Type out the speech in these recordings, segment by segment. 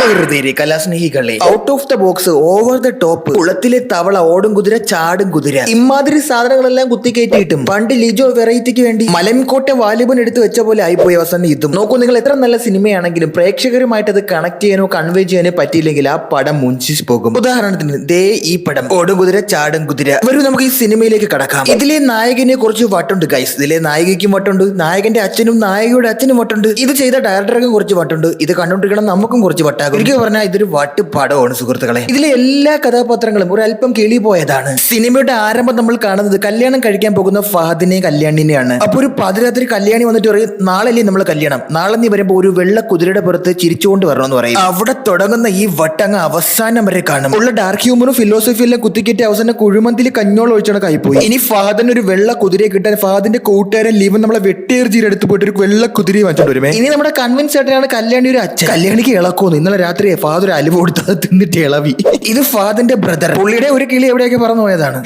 സഹൃദയരെ കലാസ്നേഹികളെ, out of the box, over the top, കുളത്തിലെ തവള, ഓടും കുതിര, ചാടും കുതിര, ഇമാതിരി സാധനങ്ങളെല്ലാം കുത്തിക്കയറ്റിയിട്ടും പണ്ട് ലിജോ വെറൈറ്റിക്ക് വേണ്ടി മലംകോട്ടെ വാലിബൻ എടുത്ത് വെച്ച പോലെ ആയിപ്പോയി അവസാനം ഇതും. നോക്കൂ, നിങ്ങൾ എത്ര നല്ല സിനിമയാണെങ്കിലും പ്രേക്ഷകരുമായിട്ട് അത് കണക്ട് ചെയ്യാനോ കൺവേ ചെയ്യാനോ പറ്റിയില്ലെങ്കിൽ ആ പടം മുഞ്ചിച്ച് പോകും. ഉദാഹരണത്തിന് ദേ ഈ പടം ഓടും കുതിര, ചാടും കുതിര. വരും നമുക്ക് ഈ സിനിമയിലേക്ക് കടക്കാം. ഇതിലെ നായകനെ കുറച്ച് വട്ടുണ്ട് ഗൈസ്. ഇതിലെ നായികയ്ക്കും വട്ടുണ്ട്, നായകന്റെ അച്ഛനും നായികയുടെ അച്ഛനും വട്ടുണ്ട്. ഇത് ചെയ്ത ഡയറക്ടർക്കും കുറച്ച് വട്ടുണ്ട്. ഇത് കണ്ടുകൊണ്ടിരിക്കണം നമുക്കും കുറച്ച് വട്ടാകും. എനിക്ക് പറഞ്ഞാൽ ഇതൊരു വട്ട് പടമാണ് സുഹൃത്തുക്കളെ. ഇതിലെ എല്ലാ കഥാപാത്രങ്ങളും ഒരു അല്പം കിളി പോയതാണ്. സിനിമയുടെ ആരംഭം നമ്മൾ കാണുന്നത് കല്യാണം കഴിക്കാൻ പോകുന്ന ഫഹദിനെ കല്യാണിനെയാണ്. അപ്പൊ ഒരു പാതിരാത്രി കല്യാണി വന്നിട്ട് പറയും, നാളല്ലേ നമ്മൾ കല്യാണം, നാളെ നീ വരുമ്പോ ഒരു വെള്ള കുതിരയുടെ പുറത്ത് ചിരിച്ചുകൊണ്ട് വരണമെന്ന് പറയും. അവിടെ തുടങ്ങുന്ന ഈ വട്ടങ്ങ് അവസാനം വരെ കാണും. ഉള്ള ഡാർക്ക് ഹ്യൂമറും ഫിലോസഫി എല്ലാം കുത്തിക്കിറ്റി അവസാനം കുഴിമന്തിൽ കഞ്ഞോളം ഒഴിച്ചാണ് കൈപ്പോയി. ഇനി ഫഹദിന് ഒരു വെള്ള കുതിരയെ കിട്ടാൻ ഫഹദിന്റെ കൂട്ടുകാരൻ ലീവൻ നമ്മളെ വെട്ടേർജിയുടെ അടുത്ത് പോയിട്ട് ഒരു വെള്ള കുതിരയെ വാങ്ങിച്ചോണ്ട് വരുമേ. ഇനി നമ്മുടെ കൺവിൻസ് ആയിട്ടാണ് കല്യാണി ഒരു അച്ഛൻ. കല്യാണിക്ക് ഇളക്കോന്ന് ഇന്നലെ രാത്രി ഫാദർ അലുവ കൊടുത്തത് തിന്നിട്ട് ഇളവി. ഇത് ഫാദിന്റെ ബ്രദർ. പുള്ളിയുടെ ഒരു കിളി എവിടെയൊക്കെ പറന്നു പോയതാണ്.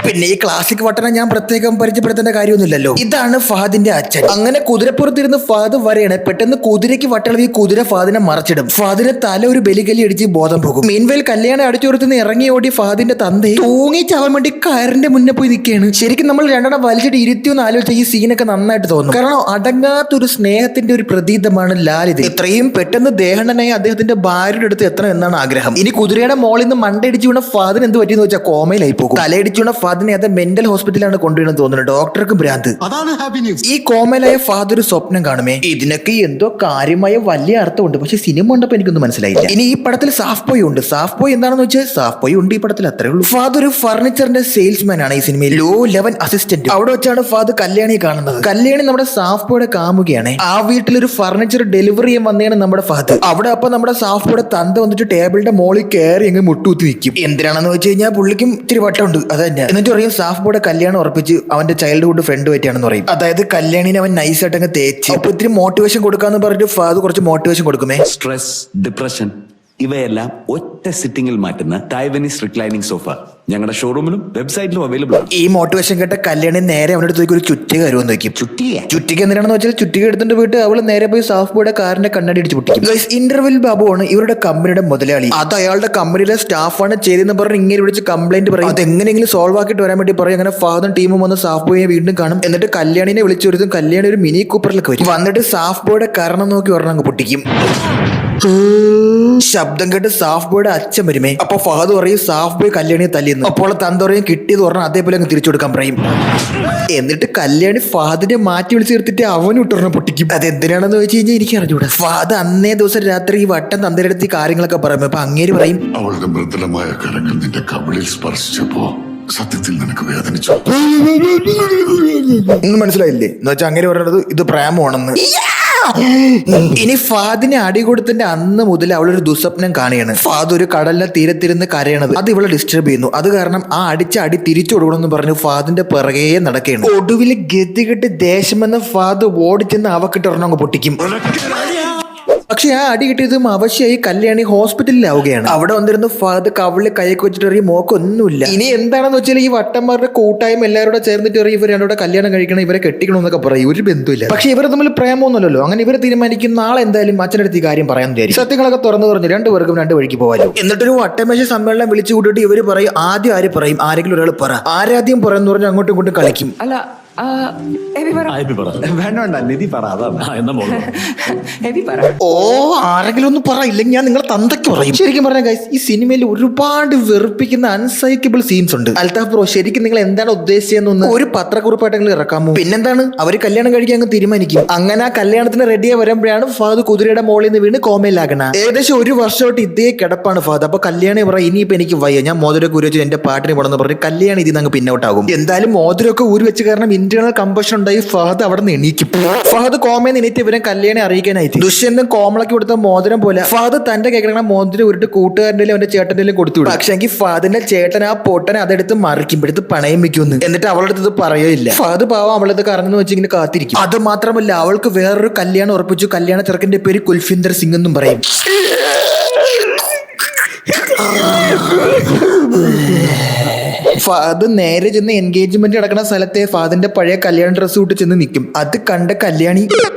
പിന്നെ ഈ ക്ലാസിക് വട്ടനെ ഞാൻ പ്രത്യേകം പരിചയപ്പെടുത്തേണ്ട കാര്യമൊന്നുമില്ലല്ലോ. ഇതാണ് ഫഹദിന്റെ അച്ഛൻ. അങ്ങനെ കുതിരപ്പുറത്തിരുന്ന് ഫഹദ് വരെയാണ്. പെട്ടെന്ന് കുതിരയ്ക്ക് വട്ടളവി കുതിര ഫഹദിനെ മറച്ചിടും. ഫഹദിന്റെ തല ഒരു ബലികലി അടിച്ച് ബോധം പോകും. മീൻവേൽ കല്യാണം അടിച്ചുകൊടുത്തുനിന്ന് ഇറങ്ങി ഓടി ഫഹദിന്റെ തന്തയെ തൂങ്ങിച്ചാവാൻ വേണ്ടി കയറിന്റെ മുന്നേ പോയി നിൽക്കുകയാണ്. ശരിക്കും നമ്മൾ രണ്ടെണ്ണം വലിച്ചിട്ട് ഇരുത്തിയൊന്ന് ആലോചിച്ച ഈ സീനൊക്കെ നന്നായിട്ട് തോന്നും. കാരണം അടങ്ങാത്തൊരു സ്നേഹത്തിന്റെ ഒരു പ്രതീതമാണ് ലാൽ. ഇത് ഇത്രയും പെട്ടെന്ന് ദേഹണ്ണനായി അദ്ദേഹത്തിന്റെ ഭാര്യയുടെ അടുത്ത് എത്തണം എന്നാണ് ആഗ്രഹം. ഇനി കുതിരയുടെ മോളിൽ നിന്ന് മണ്ടടിച്ചു വീണ ഫഹദിന് എന്ത് പറ്റിയെന്ന് വെച്ചാൽ കോമയിലായി പോകും. തലയിടിച്ചു വീണ ഫഹദിനെ അത് മെന്റൽ ഹോസ്പിറ്റലാണ് കൊണ്ടുവരുന്നത് തോന്നുന്നു. ഡോക്ടർക്ക് ഭ്രാന്ത്. ഈ കോമയിലായ ഫഹദ് ഒരു സ്വപ്നം കാണുമേ. ഇതിനൊക്കെ എന്തോ കാര്യമായ വലിയ അർത്ഥമുണ്ട്. പക്ഷെ സിനിമ കണ്ടപ്പോ എനിക്കൊന്നും മനസ്സിലായില്ല. ഇനി ഈ പടത്തിൽ സാഫ് ബോയ് ഉണ്ട്. സാഫ് ബോയ് എന്താണെന്ന് വെച്ചാൽ സാഫ് ബോയ് ഉണ്ട് ഈ പടത്തിൽ, അത്രേ ഉള്ളൂ. ഫഹദ് ഒരു ഫർണിച്ചറിന്റെ സെയിൽസ്മാൻ ആണ് ഈ സിനിമയിൽ. Low level assistant. അവിടെ വെച്ചാണ് ഫഹദ് കല്യാണിയെ കാണുന്നത്. കല്യാണി നമ്മുടെ സാഫ് ബോയുടെ കാമുകയാണ്. ആ വീട്ടിലൊരു ഫർണിച്ചർ ഡെലിവറി ചെയ്യാൻ വന്നതാണ് നമ്മുടെ ഫഹദ്. അവിടെ അപ്പൊ നമ്മുടെ സാഫ് ബോയുടെ തന്ത വന്നിട്ട് ടേബിളിന്റെ മോളിൽ കയറി അങ്ങ് മുട്ടൂത്തി വെക്കും. എന്തിനാണെന്ന് വെച്ച് കഴിഞ്ഞാൽ പുള്ളിക്കും ഇത്തിരി വട്ടമുണ്ട്, അത് തന്നെ. എന്നിട്ട് പറയും സാഫ് ബോയുടെ കല്യാണം ഉറപ്പിച്ച് അവന്റെ ചൈൽഡ്ഹുഡ് ഫ്രണ്ട് പറ്റിയാണെന്ന് പറയും. അതായത് കല്യാണിനെ അവൻ നൈസായിട്ട് അങ്ങ് തേച്ച്. അപ്പൊ ഇത്തിരി മോട്ടിവേഷൻ കൊടുക്കാന്ന് പറഞ്ഞിട്ട് ഫഹദ് കുറച്ച് മോട്ടിവേഷൻ കൊടുക്കുമേ. സ്ട്രെസ്, ഡിപ്രഷൻ ഇവയെല്ലാം ഒറ്റ സിറ്റിംഗിൽ മാറ്റുന്ന ടൈവനീസ് റിക്ലൈനിങ് സോഫ ഞങ്ങളുടെ ഷോറൂമിലും വെബ്സൈറ്റിലും അവൈലബിൾ ആണ്. ഈ മോട്ടിവേഷൻ കേട്ട കല്യാണി നേരെ അവന്റെ അടുത്ത് ഒരു ചുറ്റിക കരുവെന്ന് വെക്കും. ചുറ്റിക എന്തിനാണെന്ന് വെച്ചാൽ ചുറ്റിക എടുത്തിട്ട് പോയിട്ട് അവള് നേരെ പോയി സാഫ് ബോയുടെ കാറിന്റെ കണ്ണടി അടിച്ച് പൊട്ടിക്കും. ഇന്റർവെൽ ബാബു ആണ് ഇവരുടെ കമ്പനിയുടെ മുതലാളി. അത് അയാളുടെ കമ്പനിയിലെ സ്റ്റാഫാണ് ചെയ്തെന്ന് പറഞ്ഞ് ഇങ്ങനെ വിളിച്ച് കംപ്ലൈന്റ് പറയും. അത് എങ്ങനെയെങ്കിലും സോൾവ് ആക്കിയിട്ട് വരാൻ വേണ്ടി പറയും. അങ്ങനെ ഫാദറും ടീമും വന്ന് സാഫ് ബോയെ വീണ്ടും കാണും. എന്നിട്ട് കല്യാണിനെ വിളിച്ചു വരുത്തും. കല്യാണി ഒരു മിനി കൂപ്പറിലൊക്കെ വരും. വന്നിട്ട് സാഫ് ബോയുടെ കാരണം നോക്കി ഒരെണ്ണം പൊട്ടിക്കും. ശബ്ദം കേട്ട് സാഫ് ബോയുടെ അച്ഛൻ വരുമേ. അപ്പൊ ഫഹദ് പറയും സാഫ് ബോയ് കല്യാണിയെ തല്ലിയെന്ന്. അപ്പോൾ തന്ത പറയും കിട്ടിയത് പറഞ്ഞാൽ അതേപോലെ അങ്ങ് തിരിച്ചു കൊടുക്കാൻ പറയും. എന്നിട്ട് കല്യാണി ഫഹദിനെ മാറ്റി വിളിച്ച് നിർത്തിട്ട് അവനും ഇട്ടൊരെണ്ണം പൊട്ടിക്കും. അത് എന്തിനാണെന്ന് വെച്ച് കഴിഞ്ഞാൽ എനിക്ക് അറിഞ്ഞൂടാ. ഫഹദ് അന്നേ ദിവസം രാത്രി ഈ വട്ടം തന്തയുടെ അടുത്ത് കാര്യങ്ങളൊക്കെ പറയും. അപ്പൊ അങ്ങേര് പറയും, അവളുടെ മൃദുലമായ കരങ്ങൾ നിന്റെ കവിളിൽ സ്പർശിച്ചപ്പോ സത്യത്തിൽ നിനക്ക് വേദനിച്ചു. ഒന്നും മനസ്സിലായില്ലേ എന്ന് വെച്ചാൽ അങ്ങനെ പറയുന്നത് ഇത് പ്രേമമാണെന്ന്. ഇനി ഫഹദിനെ അടി കൊടുത്തിന്റെ അന്ന് മുതൽ അവളൊരു ദുസ്വപ്നം കാണുകയാണ്. ഫഹദ് ഒരു കടലിനെ തീരത്തിരുന്ന് കരയണത്. അത് ഇവളെ ഡിസ്റ്റർബ് ചെയ്യുന്നു. അത് കാരണം ആ അടിച്ച അടി തിരിച്ചു കൊടുക്കണമെന്ന് പറഞ്ഞു ഫഹദിന്റെ പിറകെ നടക്കുകയാണ്. ഒടുവിൽ ഗതികെട്ട് ദേഷ്യമെന്ന് ഫഹദ് ഓടിച്ചെന്ന് അവക്കിട്ടൊരെണ്ണം പൊട്ടിക്കും. പക്ഷെ ആ അടി കിട്ടിയതും അവശ്യമായി കല്യാണി ഹോസ്പിറ്റലിലാവുകയാണ്. അവിടെ വന്നിരുന്നു ഫഹദ് കവിളിൽ കൈയൊക്കെ വെച്ചിട്ട് അറിയും മോക്കൊന്നുമില്ല. ഇനി എന്താണെന്ന് വെച്ചാൽ ഈ വട്ടന്മാരുടെ കൂട്ടായ്മ എല്ലാവരോടെ ചേർന്നിട്ട് അറിയും ഇവർ രണ്ടോടെ കല്യാണം കഴിക്കണം, ഇവരെ കെട്ടിക്കണം എന്നൊക്കെ പറയും. ഒരു ബന്ധമില്ല. പക്ഷെ ഇവർ തമ്മിൽ പ്രേമൊന്നുമല്ലോ. അങ്ങനെ ഇവർ തീരുമാനിക്കും നാളെ എന്തായാലും അച്ഛനടുത്ത് ഈ കാര്യം പറയാൻ വിചാരിക്കും. സത്യങ്ങളൊക്കെ തുറന്നു പറഞ്ഞു രണ്ടുപേർക്കും രണ്ട് വഴിക്ക് പോകാലോ. എന്നിട്ടൊരു വട്ടമേശ സമ്മേളനം വിളിച്ചു കൂട്ടിയിട്ട് ഇവർ പറയും ആദ്യം ആര് പറയും, ആരെങ്കിലും ഒരാൾ പറ. ആരാദ്യം പറയുന്ന പറഞ്ഞ് അങ്ങോട്ടും ഇങ്ങോട്ടും കളിക്കും. അല്ല ഓ ആരെങ്കിലും ഒന്ന് പറ, ഇല്ലെങ്കിൽ ഞാൻ നിങ്ങളെ തന്തയ്ക്ക് പറയും. ശരിക്കും പറഞ്ഞ ഗൈസ് ഈ സിനിമയിൽ ഒരുപാട് വെറുപ്പിക്കുന്ന അൺസൈക്കബിൾ സീൻസ് ഉണ്ട്. അൽത്താഫ് ബ്രോ ശരിക്കും നിങ്ങൾ എന്താണ് ഉദ്ദേശിച്ചതെന്നൊന്ന് ഒരു പത്രക്കുറിപ്പായിട്ടെങ്കിലും ഇറക്കാമോ? പിന്നെന്താണ് അവര് കല്യാണം കഴിക്കാൻ അങ്ങ് തീരുമാനിക്കും. അങ്ങനെ ആ കല്യാണത്തിന് റെഡിയായി വരുമ്പോഴാണ് ഫഹദ് കുതിരയുടെ മോളിൽ നിന്ന് വീണ് കോമയിലാകണ. ഏകദേശം ഒരു വർഷമായിട്ട് ഇതേ കിടപ്പാണ് ഫഹദ്. അപ്പൊ കല്യാണി പറയും ഇനിയിപ്പോ എനിക്ക് വയ്യ, ഞാൻ മോതിരൊക്കെ ഊരി വെച്ച് എന്റെ പാട്ടിന് പോണെന്ന് പറഞ്ഞ് കല്യാണി ഇതിൽ നിന്ന് പിന്നോട്ടാകും. എന്തായാലും മോതിരൊക്കെ ഊരി വെച്ച് കാരണം ഇന്റേണൽ കമ്പഷൻ ഉണ്ടായി. ഫഹദ് അവിടെ നിന്ന് എണീക്കും. ഫഹദ് കോമയിൽ എണീറ്റ് ഇവരെ കല്യാണി അറിയിക്കാനായിട്ട് ദുഷ്യന്തൻ കോമളയ്ക്ക് കൊടുത്ത മോതിരം പോലെ ഫഹദ് തന്റെ കേൾക്കണ മോതിരം ഉരുട്ട് കൂട്ടുകാരൻ്റെയും അവന്റെ ചേട്ടൻ്റെയും കൊടുത്തു വിടും. പക്ഷെ എങ്കിൽ ഫഹദിന്റെ ചേട്ടൻ ആ പൊട്ടനെ അതെടുത്ത് മറിക്കും, എടുത്ത് പണയം വെക്കുമെന്ന്. എന്നിട്ട് അവളുടെ അടുത്ത് പറയില്ല. ഫഹദ് പാവം അവളത് കറങ്ങുന്ന വെച്ച് ഇങ്ങനെ കാത്തിരിക്കും. അത് മാത്രമല്ല അവൾക്ക് വേറൊരു കല്യാണം ഉറപ്പിച്ചു. കല്യാണ ചെറുക്കന്റെ പേര് കുൽഫിന്ദർ സിംഗ് എന്നും പറയും. ഫഹദ് നേരെ ചെന്ന് എൻഗേജ്മെന്റ് നടക്കുന്ന സ്ഥലത്തെ ഫഹദിന്റെ പഴയ കല്യാണ ഡ്രസ്സ് ഇട്ട് ചെന്ന് നിൽക്കും. അത് കണ്ട കല്യാണി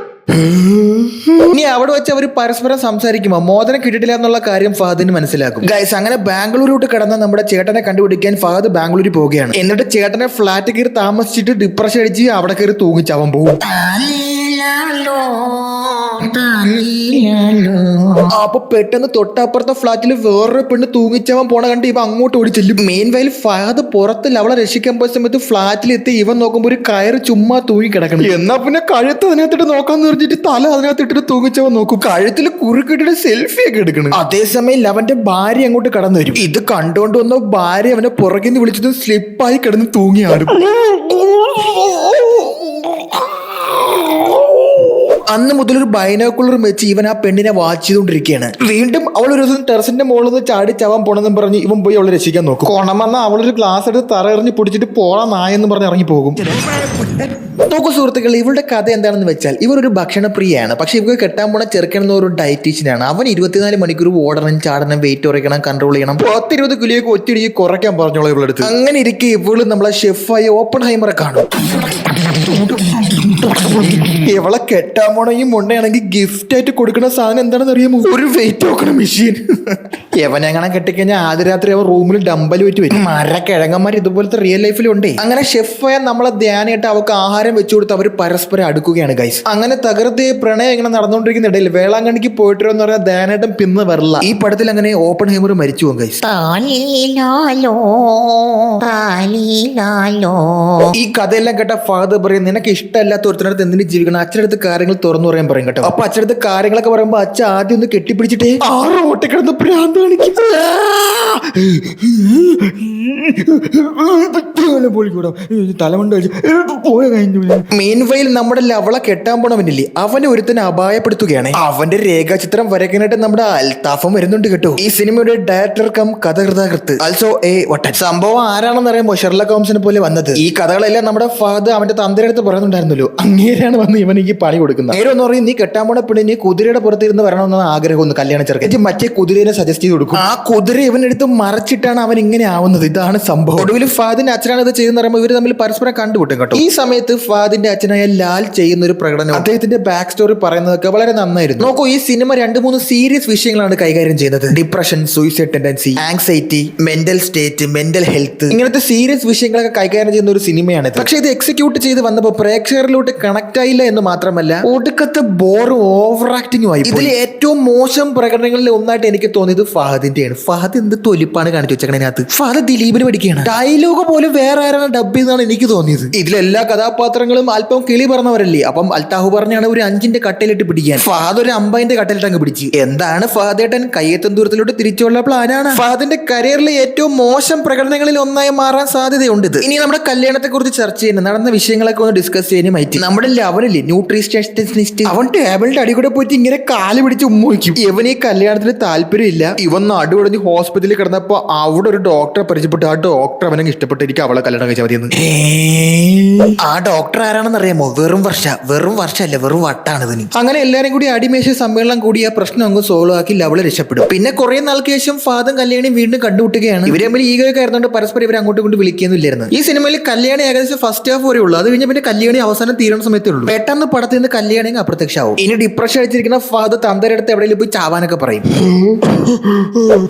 ഇനി അവിടെ വെച്ച് അവർ പരസ്പരം സംസാരിക്കുമോ മോദനം കിട്ടിയിട്ടില്ല എന്നുള്ള കാര്യം ഫഹദിന് മനസ്സിലാക്കും. ഗൈസ് അങ്ങനെ ബാംഗ്ലൂരോട്ട് കടന്ന നമ്മുടെ ചേട്ടനെ കണ്ടുപിടിക്കാൻ ഫഹദ് ബാംഗ്ലൂരിൽ പോവുകയാണ്. എന്നിട്ട് ചേട്ടനെ ഫ്ലാറ്റ് കയറി താമസിച്ചിട്ട് ഡിപ്രഷൻ അടിച്ച് അവിടെ കയറി തൂങ്ങിച്ചവൻ പോകും. അപ്പൊ പെട്ടെന്ന് തൊട്ടപ്പുറത്തെ ഫ്ലാറ്റിൽ വേറൊരു പെണ്ണ് തൂങ്ങിച്ചവൻ പോണ കണ്ട് ഇവ അങ്ങോട്ട് ഓടി ചെല്ലും. മെയിൻ വയൽ ഫഹദ് പുറത്ത് അവളെ രക്ഷിക്കാൻ പോയ സമയത്ത് ഫ്ലാറ്റിലെത്തി ഇവൻ നോക്കുമ്പോ ഒരു കയറ് ചുമ്മാ തൂങ്ങി കിടക്കണം. എന്നാ പിന്നെ കഴുത്ത് അതിനകത്തിട്ട് നോക്കാന്ന് പറഞ്ഞിട്ട് തല അതിനകത്തിട്ടിട്ട് തൂങ്ങിച്ചവൻ നോക്കും. കഴുത്തിൽ കുറുക്കിട്ടിട്ട് സെൽഫി ഒക്കെ എടുക്കണം. അതേസമയം അവന്റെ ഭാര്യ അങ്ങോട്ട് കടന്നു വരും. ഇത് കണ്ടുകൊണ്ട് വന്ന ഭാര്യ അവനെ പുറകിൽ നിന്ന് വിളിച്ചതും സ്ലിപ്പായി കിടന്ന് തൂങ്ങിയാടും. അന്ന് മുതൽ ഒരു ബൈനോക്കുലർ വെച്ച് ഇവൻ ആ പെണ്ണിനെ വാച്ച് ചെയ്തുകൊണ്ടിരിക്കുകയാണ്. വീണ്ടും അവൾ ഒരു ദിവസം ടെറസിന്റെ മുകളിൽ നിന്ന് ചാടി ചാവാൻ പോണെന്നും പറഞ്ഞ് ഇവൻ പോയി അവളെ രക്ഷിക്കാൻ നോക്കും. കൊണമെന്ന അവളൊരു ഗ്ലാസ് എടുത്ത് തറ എറിഞ്ഞ് പിടിച്ചിട്ട് പോളാ നായെന്ന് പറഞ്ഞ് ഇറങ്ങി പോകും. നോക്കൂ സുഹൃത്തുക്കൾ, ഇവളുടെ കഥ എന്താണെന്ന് വെച്ചാൽ ഇവർ ഒരു ഭക്ഷണപ്രിയയാണ്. പക്ഷെ ഇവർക്ക് കെട്ടാൻ പോണ ചെറുക്കണെന്ന ഒരു ഡയറ്റീഷ്യനാണ്. അവൻ 24 മണിക്കൂർ ഓടണം, ചാടണം, വെയിറ്റ് കുറയ്ക്കണം, കൺട്രോൾ ചെയ്യണം. 10-20 കിലോയൊക്കെ ഒറ്റയടിക്ക് കുറയ്ക്കാൻ പറഞ്ഞോളൂ ഇവളെടുത്ത്. അങ്ങനെ ഇരിക്കെ ഇവള് നമ്മളെ ഷെഫായ ഓപ്പൺ ഹൈമറെ കാണും. ഇവളെ കെട്ടാൻ പോണ ഈ മുണ്ടയാണെങ്കിൽ ഗിഫ്റ്റ് ആയിട്ട് കൊടുക്കുന്ന സാധനം എന്താണെന്ന് അറിയാമോ? ഒരു വെയിറ്റ് നോക്കണ മെഷീൻ. എവനെങ്ങനെ കെട്ടിക്കഴിഞ്ഞാൽ ആദ്യ രാത്രി അവൻ റൂമിൽ ഡമ്പൽ വെച്ച് വരും. മരക്കിഴങ്ങന്മാർ ഇതുപോലത്തെ റിയൽ ലൈഫിലുണ്ടേ. അങ്ങനെ ഷെഫായ നമ്മളെ ധ്യാനമായിട്ട് അവർക്ക് ആഹാരം വെച്ചു കൊടുത്ത് അവർ പരസ്പരം അടുക്കുകയാണ് ഗൈസ്. അങ്ങനെ തകർത്ത് പ്രണയം ഇങ്ങനെ നടന്നുകൊണ്ടിരിക്കുന്ന ഇടയിൽ വേളാങ്കണ്ണിക്ക് പോയിട്ടോ എന്ന് പറഞ്ഞാൽ ധ്യാനേട്ടൻ പിന്നെ വരില്ല. ഈ പടത്തിൽ അങ്ങനെ ഓപ്പൺ ഹൈമർ മരിച്ചു പോകും ഗൈസ്. ഈ കഥയെല്ലാം കേട്ട ഫാദർ പറയും, നിനക്ക് ഇഷ്ടമല്ലാത്ത ഒരുത്തിനടുത്ത് എന്തിനു ജീവിക്കണം, അച്ഛനടുത്ത് കാര്യങ്ങൾ തുറന്നു പറയാൻ പറയും കേട്ടോ. അപ്പൊ അച്ഛനടുത്ത് കാര്യങ്ങളൊക്കെ പറയുമ്പോ അച്ഛൻ ആദ്യം ഒന്ന് കെട്ടിപ്പിടിച്ചിട്ടേ ആ റോട്ടിൽ കിടന്ന് ഭ്രാന്ത് കാണിക്കും. മീൻവയിൽ നമ്മുടെ അവളെ കെട്ടാൻ പോണവനില്ലേ അവനെ ഒരുത്തനെ അപായപ്പെടുത്തുകയാണ്. അവന്റെ രേഖാചിത്രം വരയ്ക്കാനായിട്ട് നമ്മുടെ അൽത്താഫും വരുന്നുണ്ട് കേട്ടോ. ഈ സിനിമയുടെ ഡയറക്ടർ കം കഥകൃതാകൃത്ത് ആൽസോ എ വട്ടൻ. സംഭവം ആരാണെന്ന് അറിയുമ്പോൾ ഷെർലക് ഹോംസിനെ പോലെ വന്നത്. ഈ കഥകളെല്ലാം നമ്മുടെ ഫാദർ അവന്റെ തന്തരടുത്ത് പറയുന്നുണ്ടായിരുന്നല്ലോ. അങ്ങേരാണ് വന്ന് ഇവനിക്ക് പണി കൊടുക്കുന്നത്. നേരെ ഒന്ന് പറയും, നീ കെട്ടാൻ പോണ പെണ്ണിന് കുതിരയുടെ പുറത്തിരുന്ന് വരണമെന്നാണ് ആഗ്രഹം. ഒന്ന് കല്യാണം ചെറുക്കൻ മറ്റേ കുതിരയെ സജസ്റ്റ് ചെയ്ത് കൊടുക്കും. ആ കുതിര ഇവനെടുത്ത് മറച്ചിട്ടാണ് അവൻ ഇങ്ങനെ ആവുന്നത്. ഇതാണ് സംഭവം. ഒടുവിൽ ഫാദിന്റെ അച്ഛനാണ് ഇത് ചെയ്യുന്ന പറയുമ്പോൾ ഇവർ തമ്മിൽ പരസ്പരം കണ്ടുമുട്ടും കേട്ടോ. ഈ സമയത്ത് ഫാദിന്റെ അച്ഛനായ ലാൽ ചെയ്യുന്ന ഒരു പ്രകടനം, അദ്ദേഹത്തിന്റെ ബാക്ക് സ്റ്റോറി പറയുന്നതൊക്കെ വളരെ നന്നായിരുന്നു. നോക്കൂ, ഈ സിനിമ 2-3 സീരിയസ് വിഷയങ്ങളാണ് കൈകാര്യം ചെയ്യുന്നത്. Depression, suicide tendency, anxiety, mental state, mental health, ഇങ്ങനത്തെ സീരിയസ് വിഷയങ്ങളൊക്കെ കൈകാര്യം ചെയ്യുന്ന ഒരു സിനിമയാണ്. പക്ഷെ ഇത് എക്സിക്യൂട്ട് ചെയ്ത് വന്നപ്പോൾ പ്രേക്ഷകരിലോട്ട് കണക്ട് ആയില്ല എന്ന് മാത്രമല്ല ഒടുക്കത്തെ ബോറും ഓവർ ആക്ടിങ്ങും ആയി. ഇതിൽ ഏറ്റവും മോശം പ്രകടനങ്ങളിൽ ഒന്നായിട്ട് എനിക്ക് തോന്നിയത് ഫഹദിന്റെയാണ്. ഫഹദ് എന്ത് തൊലിപ്പാണ് കാണിച്ചു വെച്ചതിനകത്ത്. ഫഹദ് ദിലീപിന് പഠിക്കുകയാണ്. ഡയലോഗ് പോലും വേറെ ആരാണ് ഡബ് ചെയ്തെന്നാണ് എനിക്ക് തോന്നിയത്. ഇതിലെല്ലാ കഥാപാത്രങ്ങളും അല്പം കിളി പറഞ്ഞവരല്ലേ. അപ്പം അൽത്താഹു പറഞ്ഞാണ് ഒരു 5ന്റെ കട്ടയിലിട്ട് പിടിക്കാൻ. ഫഹദ് ഒരു 50ന്റെ കട്ടയിലിട്ട് അങ്ങ് പിടിച്ച്. എന്താണ് ഫഹദേട്ടൻ കയ്യെത്തും ദൂരത്തിലോട്ട് തിരിച്ചുള്ള പ്ലാനാണ്. ഫഹദിന്റെ കരിയറിലെ ഏറ്റവും മോശം പ്രകടനങ്ങളിൽ ഒന്നായി മാറാൻ സാധ്യതയുണ്ട് ഇത്. ഇനി നമ്മുടെ കല്യാണത്തെ കുറിച്ച് ചർച്ച ചെയ്യുന്നത് നടന്ന വിഷയങ്ങളൊക്കെ ഒന്ന് ഡിസ്കസ് ചെയ്യാനും പറ്റി. നമ്മുടെ അവനില്ലേ ന്യൂട്രീഷനിസ്റ്റ്, അവൻ ടേബിളിന്റെ അടി കൂടെ പോയിട്ട് ഇങ്ങനെ കാല് പിടിച്ച് ഉമ്മിക്കും. ഇവൻ ഈ കല്യാണത്തിന് താല്പര്യമില്ല. ഇവൻ നടുവടഞ്ഞ് ഹോസ്പിറ്റലിൽ കിടന്നപ്പോ അവിടെ ഒരു ഡോക്ടറെ പരിചയപ്പെട്ടു. ആ ഡോക്ടർ അവനെ ഇഷ്ടപ്പെട്ട് എനിക്ക് അവളെ കല്യാണം കഴിച്ചാൽ മതിയെന്ന്. ആ ഡോക്ടർ ആരാണെന്ന് അറിയാമോ? വെറും വർഷമല്ല, വെറും വട്ടാണ് ഇതിന്. അങ്ങനെ എല്ലാരും കൂടി അടിമേശ സമ്മേളനം കൂടി ആ പ്രശ്നം അങ്ങ് സോൾവ് ആക്കി ലവളെ രക്ഷപ്പെടും. പിന്നെ കുറെ നാൾക്ക് ശേഷം ഫാദും കല്യാണിയും വീണ്ടും കണ്ടുമുട്ടുകയാണ്. ഇവരെ തമ്മിൽ ഈഗോയൊക്കെ ആയിരുന്നുകൊണ്ട് പരസ്പരം ഇവരെ അങ്ങോട്ടും കൊണ്ട് വിളിക്കുന്നില്ലായിരുന്നു. ഈ സിനിമയിൽ കല്യാണി ഏകദേശം ഫസ്റ്റ് ഹാഫ് വരെ ഉള്ളൂ. അത് കഴിഞ്ഞ പിന്നെ കല്യാണി അവസാനം തീരുന്ന സമയത്തേ ഉള്ളൂ. പെട്ടെന്ന് പടത്തിൽ നിന്ന് കല്യാണി അപ്രത്യക്ഷമാവും. ഇനി ഡിപ്രഷൻ അടിച്ചിരിക്കുന്ന ഫാദർ തന്തരടുത്ത് എവിടെയെങ്കിലും പോയി ചാവാനൊക്കെ പറയും.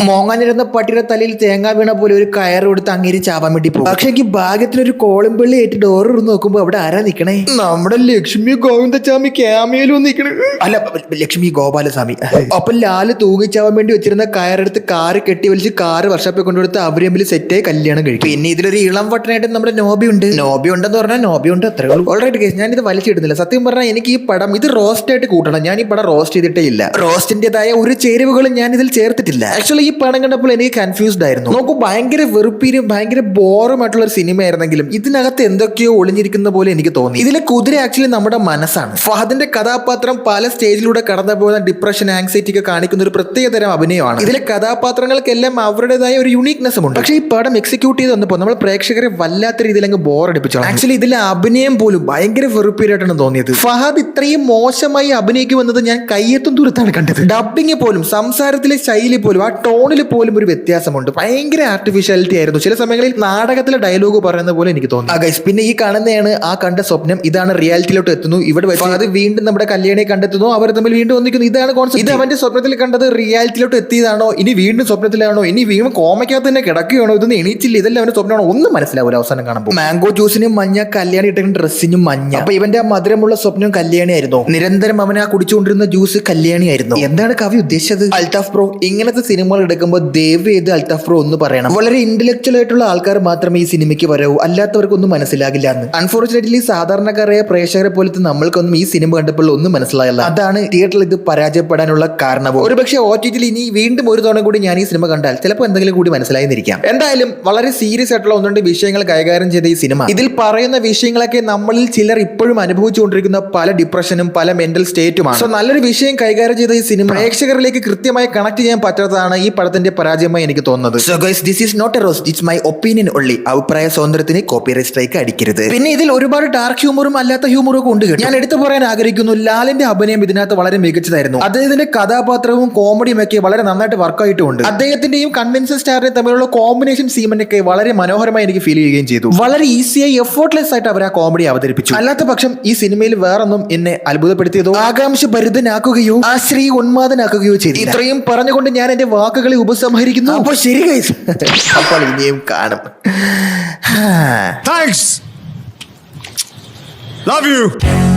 മോങ്ങാനിരുന്ന പട്ടിയുടെ തലയിൽ തേങ്ങ വീണ പോലെ ഒരു കയർ കൊടുത്ത് അങ്ങേരി ചാവാൻ വേണ്ടി പോകും. പക്ഷെ എനിക്ക് ഭാഗ്യത്തിനൊരു കോളിമ്പള്ളി ഏറ്റ് ഡോർ ഇറന്ന് നോക്കുമ്പോ അവിടെ ആരാ നിക്കണേ? നമ്മുടെ ലക്ഷ്മി ഗോവിന്ദസ്വാമി ക്യാമയിലും നിക്കണേ. അല്ല, ലക്ഷ്മി ഗോപാലസ്വാമി. അപ്പൊ ലാല് തൂങ്ങിച്ചാവാൻ വേണ്ടി വെച്ചിരുന്ന കയറെടുത്ത് കാറ് കെട്ടി വലിച്ച് കാറ് വർഷാപ്പിൽ കൊണ്ടുകൊടുത്ത് അവര് തമ്മിൽ സെറ്റായി കല്യാണം കഴിക്കും. പിന്നെ ഇതിലൊരു ഇളം വട്ടനായിട്ട് നമ്മുടെ നോബി ഉണ്ടെന്ന് പറഞ്ഞാൽ നോബി ഉണ്ട്, അത്രേ ഉള്ളൂ. ഓൾറൈറ്റ് കേസ്, ഞാനിത് വലിച്ചിടുന്നില്ല. സത്യം പറഞ്ഞാൽ എനിക്ക് ഈ പടം ഇത് റോസ്റ്റ് ആയിട്ട് കൂട്ടണം. ഞാൻ ഈ പടം റോസ്റ്റ് ചെയ്തിട്ടേ ഇല്ല. റോസ്റ്റിന്റേതായ ഒരു ചേരുവകളും ഞാൻ ഇതിൽ ചേർത്തിട്ടില്ല. ആക്ച്വലി ഈ പടം കണ്ടപ്പോൾ എനിക്ക് കൺഫ്യൂസ്ഡ് ആയിരുന്നു. നോക്കൂ, ഭയങ്കര വെറുപ്പീരും ഭയങ്കര ബോറുമായിട്ടുള്ള ഒരു സിനിമ ആയിരുന്നെങ്കിലും ഇതിനകത്ത് എന്തൊക്കെയോ ഒളിഞ്ഞിരിക്കുന്ന പോലെ എനിക്ക് തോന്നി. ഇതിലെ കുതിര ആക്ച്വലി നമ്മുടെ മനസ്സാണ്. ഫഹദിന്റെ കഥാപാത്രം പല സ്റ്റേജിലൂടെ കടന്നു പോകുന്ന ഡിപ്രഷൻ, ആങ്സൈറ്റി ഒക്കെ കാണിക്കുന്ന ഒരു പ്രത്യേകതരം അഭിനയമാണ്. ഇതിലെ കഥാപാത്രങ്ങൾക്കെല്ലാം അവരുടേതായ ഒരു യുണീക്നെസ്സും ഉണ്ട്. പക്ഷേ ഈ പടം എക്സിക്യൂട്ട് ചെയ്ത് വന്നപ്പോൾ നമ്മൾ പ്രേക്ഷകരെ വല്ലാത്ത രീതിയിൽ അങ്ങ് ബോറടിപ്പിച്ചു. ആക്ച്വലി ഇതിലെ അഭിനയം പോലും ഭയങ്കര വെറുപ്പീരായിട്ടാണ് തോന്നിയത്. ഫഹദ് ഇത്രയും മോശമായി അഭിനയിക്കുമെന്നത് ഞാൻ കയ്യെത്തും ദൂരത്താണ് കണ്ടത്. ഡബിങ് പോലും, സംസാരത്തിലെ ശൈലി പോലും, ആ ടോണിൽ പോലും ഒരു വ്യത്യാസമുണ്ട്. ഭയങ്കര ആർട്ടിഫിഷ്യാലിറ്റി ക്വാളിറ്റി ആയിരുന്നു. ചില സമയങ്ങളിൽ നാടകത്തിലെ ഡയലോഗ് പറയുന്ന പോലെ എനിക്ക് തോന്നി. ഗൈസ്, പിന്നെ ഈ കാണുന്നതാണ് ആ കണ്ട സ്വപ്നം. ഇതാണ് റിയാലിറ്റിയിലോട്ട് എത്തുന്നു. ഇവിടെ വെച്ച് അത് വീണ്ടും നമ്മുടെ കല്യാണിയെ കണ്ടെത്തുന്നു. അവർ തമ്മിൽ വീണ്ടും ഒന്നിക്കുന്നു. ഇതാണ് കോൺസെപ്റ്റ്. ഇത് അവന്റെ സ്വപ്നത്തിൽ കണ്ടത് റിയാലിറ്റിയിലോട്ട് എത്തിയതാണോ, ഇനി വീണ്ടും സ്വപ്നത്തിലാണോ, ഇനി വീണ്ടും കോമയ്ക്കകത്ത് തന്നെ കിടക്കുകയാണോ, ഇതൊന്നും എണീച്ചില്ല, ഇതെല്ലാം അവന്റെ സ്വപ്നമാണോ, ഒന്നും മനസ്സിലാവില്ല അവസാനം കാണുമ്പോൾ. മാംഗോ ജ്യൂസിനും മഞ്ഞ, കല്യാണി ഇട്ടിരുന്ന ഡ്രസ്സിനും മഞ്ഞ. അപ്പൊ ഇവന്റെ ആ മധുരമുള്ള സ്വപ്നം കല്യാണിയായിരുന്നു. നിരന്തരം അവൻ ആ കുടിച്ചുകൊണ്ടിരുന്ന ജ്യൂസ് കല്യാണിയായിരുന്നു. എന്താണ് കവി ഉദ്ദേശിച്ചത്? അൽത്താഫ് ബ്രോ, ഇങ്ങനത്തെ സിനിമകൾ എടുക്കുമ്പോൾ ദയവ് ചെയ്ത് അൽത്താഫ് ബ്രോ ഒന്ന് പറയണം. വളരെ ഇന്റലക്ച്വൽ ആയിട്ടുള്ള ആൾക്കാർ മാത്രമേ ഈ സിനിമയ്ക്ക് വരാവൂ, അല്ലാത്തവർക്കൊന്നും മനസ്സിലാകില്ല എന്ന്. അൺഫോർച്ചുനേറ്റ്ലി സാധാരണക്കാരായ പ്രേക്ഷകരെ പോലത്തെ നമ്മൾക്കൊന്നും ഈ സിനിമ കണ്ടപ്പോൾ ഒന്നും മനസ്സിലായില്ല. അതാണ് തിയേറ്ററിൽ ഇത് പരാജയപ്പെടാനുള്ള കാരണവും. ഒരുപക്ഷെ OTT-ൽ ഇനി വീണ്ടും ഒരു തവണ കൂടി ഞാൻ ഈ സിനിമ കണ്ടാൽ ചിലപ്പോൾ എന്തെങ്കിലും കൂടി മനസ്സിലായിരിക്കാം. എന്തായാലും വളരെ സീരിയസ് ആയിട്ടുള്ള ഒന്ന് രണ്ട് വിഷയങ്ങൾ കൈകാര്യം ചെയ്ത ഈ സിനിമ, ഇതിൽ പറയുന്ന വിഷയങ്ങളൊക്കെ നമ്മളിൽ ചിലർ ഇപ്പോഴും അനുഭവിച്ചുകൊണ്ടിരിക്കുന്ന പല ഡിപ്രഷനും പല മെന്റൽ സ്റ്റേറ്റുമാണ്. സോ നല്ലൊരു വിഷയം കൈകാര്യം ചെയ്ത ഈ സിനിമ പ്രേക്ഷകരിലേക്ക് കൃത്യമായി കണക്ട് ചെയ്യാൻ പറ്റാത്തതാണ് ഈ പടത്തിന്റെ പരാജയമായി എനിക്ക് തോന്നുന്നത്. So guys, this is not a roast, it's my opinion only. അഭിപ്രായ സ്വാതന്ത്ര്യത്തിന് കോപ്പിറൈറ്റ് സ്ട്രൈക്ക് അടിക്കരുത്. പിന്നെ ഇതിൽ ഒരുപാട് ഡാർക്ക് ഹ്യൂമറും അല്ലാത്ത ഹ്യൂമറും ഒക്കെ ഉണ്ട്. ഞാൻ എടുത്തു പറയാൻ ആഗ്രഹിക്കുന്നു, ലാലിന്റെ അഭിനയം ഇതിനകത്ത് വളരെ മികച്ചതായിരുന്നു. അദ്ദേഹത്തിന്റെ കഥാപാത്രവും കോമഡിയും ഒക്കെ വളരെ നന്നായിട്ട് വർക്കായിട്ടുണ്ട്. അദ്ദേഹത്തിന്റെയും കൺവിൻസൻ സ്റ്റാറിന്റെ തമ്മിലുള്ള കോമ്പിനേഷൻ സീമനൊക്കെ വളരെ മനോഹരമായി എനിക്ക് ഫീൽ ചെയ്യുകയും ചെയ്തു. വളരെ ഈസിയായി എഫോർട്ട്ലെസ് ആയിട്ട് അവർ ആ കോമഡി അവതരിപ്പിച്ചു. അല്ലാത്ത പക്ഷം ഈ സിനിമയിൽ വേറൊന്നും എന്നെ അത്ഭുതപ്പെടുത്തിയതോ ആകാംക്ഷ ഭരിതനാക്കുകയോ ആശ്രയ ഉന്മാദനാക്കുകയോ ചെയ്തു. ഇത്രയും പറഞ്ഞുകൊണ്ട് ഞാൻ എന്റെ വാക്കുകളെ ഉപസംഹരിക്കുന്നു. അപ്പോൾ ശരി ഗൈസ്, അപ്പോൾ ഇനിയും കാണും. Thanks. Love you.